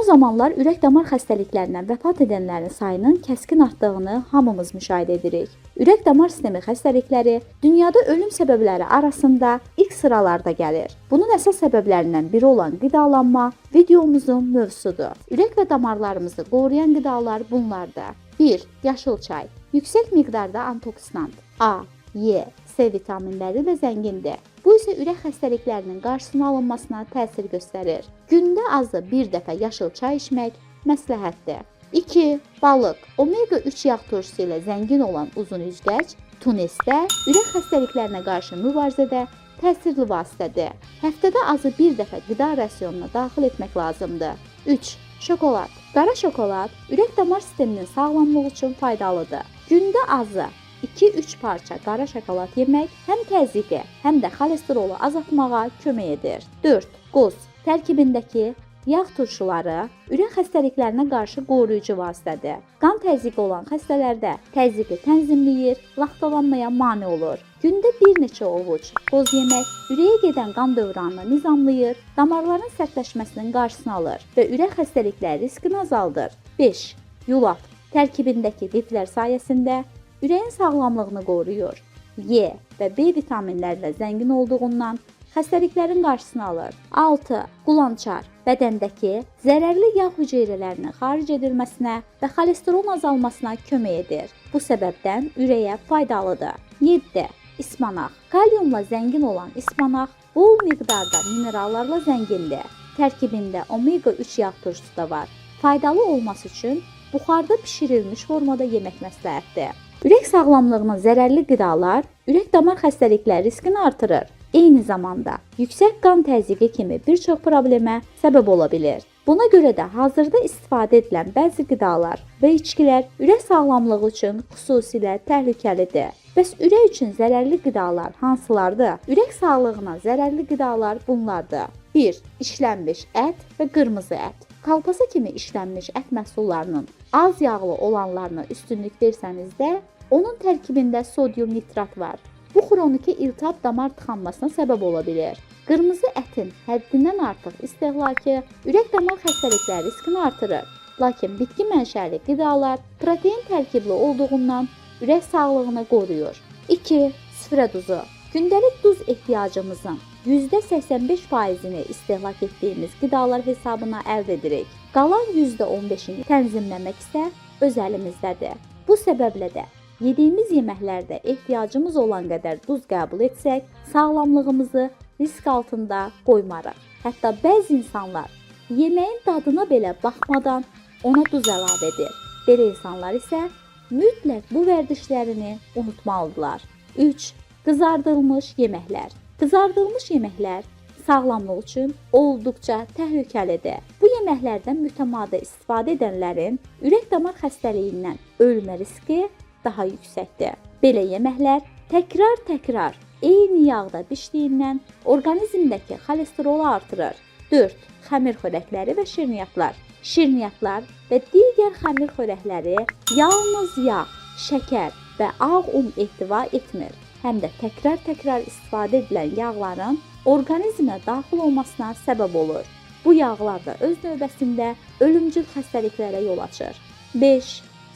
zamanlar ürək-damar xəstəliklərindən vəfat edənlərin sayının kəskin artdığını hamımız müşahidə edirik. Ürək-damar sistemi xəstəlikləri dünyada ölüm səbəbləri arasında ilk sıralarda gəlir. Bunun əsas səbəblərindən biri olan qidalanma videomuzun mövzusudur. Ürək və damarlarımızı qoruyan qidalar bunlardır. 1. Yaşıl çay. Yüksək miqdarda antioksidan A, E, C vitaminləri ilə zəngindir. Bu isə ürək xəstəliklərinin qarşısının alınmasına təsir göstərir. Gündə azı bir dəfə yaşıl çay içmək məsləhətdir. 2. Balıq. Omega 3 yağ turşusu ilə zəngin olan uzun üzgəc tunisdə ürək xəstəliklərinə qarşı mübarizədə təsirli vasitədir. Həftədə azı bir dəfə qida rasionuna daxil etmək lazımdır. 3. Şokolad. Qara şokolad ürək-damar sisteminin sağlamlığı üçün faydalıdır. Gündə azı 2-3 parça qara şokolad yemək həm təzyiqi, həm də xolesterolu azaltmağa kömək edir. 4. Qoz. Tərkibindəki yağ turşuları ürək xəstəliklərinə qarşı qoruyucu vasitədir. Qan təzyiqi olan xəstələrdə təzyiqi tənzimləyir, laxtalanmaya mane olur. Gündə bir neçə ovuc qoz yemək ürəyə gedən qan dövranını nizamlayır, damarların sərtləşməsinin qarşısını alır və ürək xəstəlikləri riskini azaldır. 5. Yulaf. Tərkibindəki liflər sayəsində ürəyin sağlamlığını qoruyur. E və B vitaminlərlə zəngin olduğundan xəstəliklərin qarşısını alır. 6. Qulançar. Bədəndəki zərərli yağ hüceyrələrinin xaric edilməsinə və xolesterolun azalmasına kömək edir. Bu səbəbdən ürəyə faydalıdır. 7. İspanaq. Kaliumla zəngin olan ispanaq bol miqdarda minerallarla zəngindir. Tərkibində omega 3 yağ turşusu da var. Faydalı olması üçün buxarda bişirilmiş formada yemək məsləhətdir. Ürək sağlamlığına zərərli qidalar ürək-damar xəstəlikləri riskini artırır. Eyni zamanda yüksək qan təzyiqi kimi bir çox problemə səbəb ola bilər. Buna görə də hazırda istifadə edilən bəzi qidalar və içkilər ürək sağlamlığı üçün xüsusilə təhlükəlidir. Bəs ürək üçün zərərli qidalar hansılardır? Ürək sağlığına zərərli qidalar bunlardır. 1. İşlənmiş ət və qırmızı ət. Kolbasa kimi işlənmiş ət məhsullarının az yağlı olanlarına üstünlük versəniz də, onun tərkibində sodium nitrat var. Bu xroniki iltihab damar tıxanmasına səbəb ola bilər. Qırmızı ətin həddindən artıq istehlakı ürək-damar xəstəlikləri riskini artırır. Lakin bitki mənşəli qidalar protein tərkibli olduğundan ürək sağlığını qoruyur. 2. Sıfıra duzu. Gündəlik duz ehtiyacımızın %85%-ni istehlak etdiyimiz qidalar hesabına əldə edirik. Qalan %15-ini tənzimləmək isə öz əlimizdədir. Bu səbəblə də yediyimiz yeməklərdə ehtiyacımız olan qədər duz qəbul etsək, sağlamlığımızı risk altında qoymarıq. Hətta bəzi insanlar yeməyin dadına belə baxmadan ona duz əlavə edir. Belə insanlar isə mütləq bu vərdişlərini unutmalıdırlar. 3. Qızardılmış yeməklər. Qızardılmış yeməklər sağlamlıq üçün olduqca təhlükəlidir. Bu yeməklərdən mütəmadi istifadə edənlərin ürək-damar xəstəliyindən ölmə riski daha yüksəkdir. Belə yeməklər təkrar eyni yağda bişdiyindən orqanizmdəki xolesterolu artırır. 4. Xəmir xörəkləri və şirniyyatlar. Şirniyyatlar və digər xəmir xörəkləri yalnız yağ, şəkər və ağ un ehtiva etmir. Həm də təkrar istifadə edilən yağların orqanizmə daxil olmasına səbəb olur. Bu yağlar da öz növbəsində ölümcül xəstəliklərə yol açır. 5.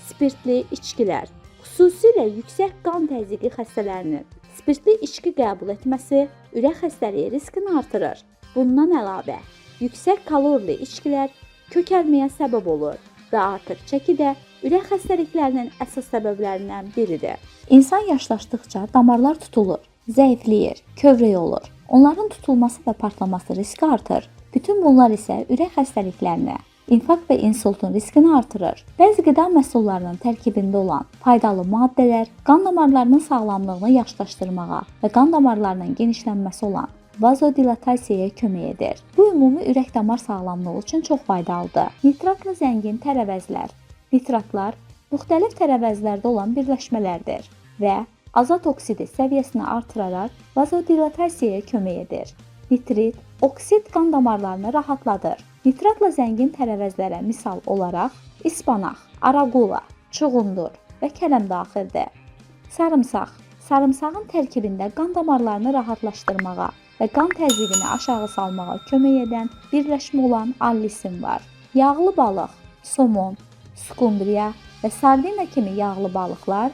Spirtli içkilər. Xüsusilə yüksək qan təzyiqi xəstələrinin spirtli içki qəbul etməsi ürək xəstəliyi riskini artırır. Bundan əlavə, yüksək kalorili içkilər kökəlməyə səbəb olur və artıq çəki də ürək xəstəliklərinin əsas səbəblərindən biridir. İnsan yaşlaşdıqca damarlar tutulur, zəifləyir, kövrək olur. Onların tutulması və partlaması riski artır. Bütün bunlar isə ürək xəstəliklərinə, infarkt və insultun riskini artırır. Bəzi qida məhsullarının tərkibində olan faydalı maddələr qan damarlarının sağlamlığını yaşlaşdırmağa və qan damarlarının genişlənməsi olan vazodilatasiyaya kömək edir. Bu ümumi ürək-damar sağlamlığı üçün çox faydalıdır. Nitratla zəngin tərəvəzlər. Nitratlar müxtəlif tərəvəzlərdə olan birləşmələrdir və azot oksidi səviyyəsini artıraraq vazodilatasiyaya kömək edir. Nitrit, oksid qan damarlarını rahatladır. Nitratla zəngin tərəvəzlərə misal olaraq ispanaq, araqula, çuğundur və kələm daxildir. Sarımsaq. Sarımsağın tərkibində qan damarlarını rahatlaşdırmağa və qan təzyiqini aşağı salmağa kömək edən birləşmə olan allisin var. Yağlı balıq, somon, skundriya və sardina kimi yağlı balıqlar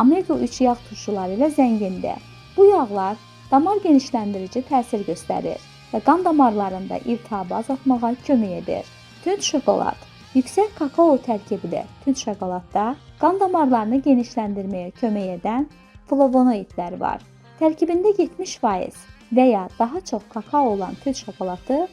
omega-3 yağ turşuları ilə zəngindir. Bu yağlar damar genişləndirici təsir göstərir və qan damarlarında iltihabı azaltmağa kömək edir. Tünd şokolad, yüksək kakao tərkibli tünd şokoladda qan damarlarını genişləndirməyə kömək edən flavonoidlər var. Tərkibində 70% və ya daha çox kakao olan tünd şokoladı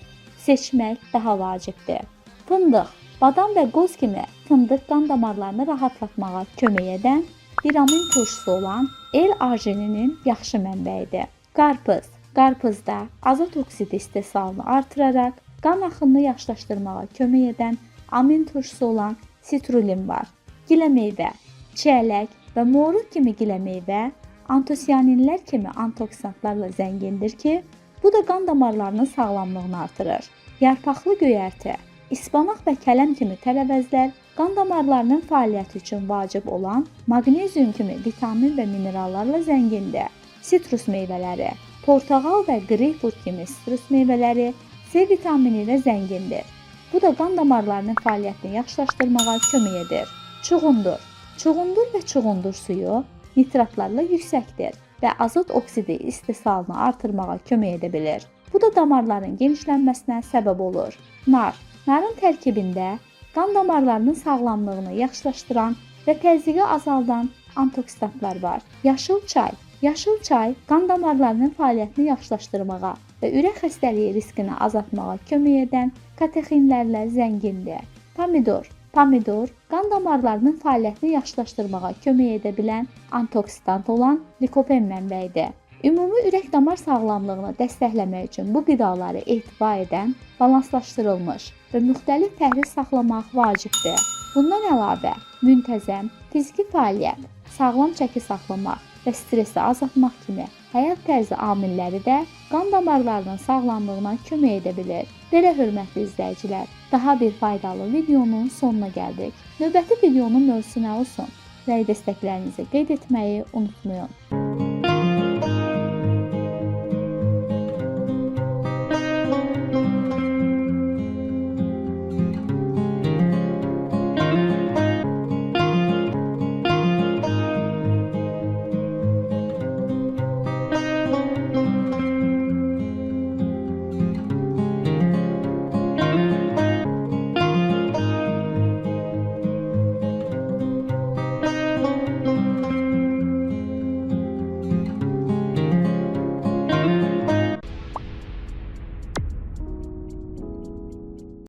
seçmək daha vacibdir. Fındıq, badam və qoz kimi fındıq qan damarlarını rahatlatmağa kömək edən bir amin turşusu olan L-argininin yaxşı mənbəyidir. Qarpız, qarpızda azot oksidi istehsalını artıraraq qan axınını yaxşılaşdırmağa kömək edən amin turşusu olan sitrulin var. Giləmeyvə, çiyələk və moruq kimi giləmeyvə antosiyaninlər kimi antioksidantlarla zəngindir ki, bu da qan damarlarının sağlamlığını artırır. Yarpaqlı göyərti, ispanaq və kələm kimi tərəvəzlər qan damarlarının fəaliyyəti üçün vacib olan maqnezium kimi vitamin və minerallarla zəngindir. Sitrus meyvələri, portağal və qreypfrut kimi sitrus meyvələri C vitamini ilə zəngindir. Bu da qan damarlarının fəaliyyətini yaxşılaşdırmağa kömək edir. Çuğundur. Çuğundur və çuğundur suyu nitratlarla yüksəkdir və azot oksidi istehsalını artırmağa kömək edə bilir. Bu da damarların genişlənməsinə səbəb olur. Nar. Narın tərkibində qan damarlarının sağlamlığını yaxşılaşdıran və təzyiqi azaldan antioksidantlar var. Yaşıl çay. Yaşıl çay qan damarlarının fəaliyyətini yaxşılaşdırmağa və ürək xəstəliyi riskini azaltmağa kömək edən katexinlərlə zəngindir. Pomidor. Pomidor qan damarlarının fəaliyyətini yaxşılaşdırmağa kömək edə bilən antioksidant olan likopen mənbəyidir. Ümumi ürək-damar sağlamlığını dəstəkləmək üçün bu qidaları ehtiva edən balanslaşdırılmış və müxtəlif pəhriz saxlamaq vacibdir. Bundan əlavə, müntəzəm fiziki fəaliyyət, sağlam çəki saxlamaq və stressi azaltmaq kimi həyat tərzi amilləri də qan damarlarının sağlamlığına kömək edə bilir. Belə hörmətli izləyicilər, daha bir faydalı videonun sonuna gəldik. Növbəti videonun mövzusu nə olsun? Rəy dəstəklərinizi qeyd etməyi unutmayın.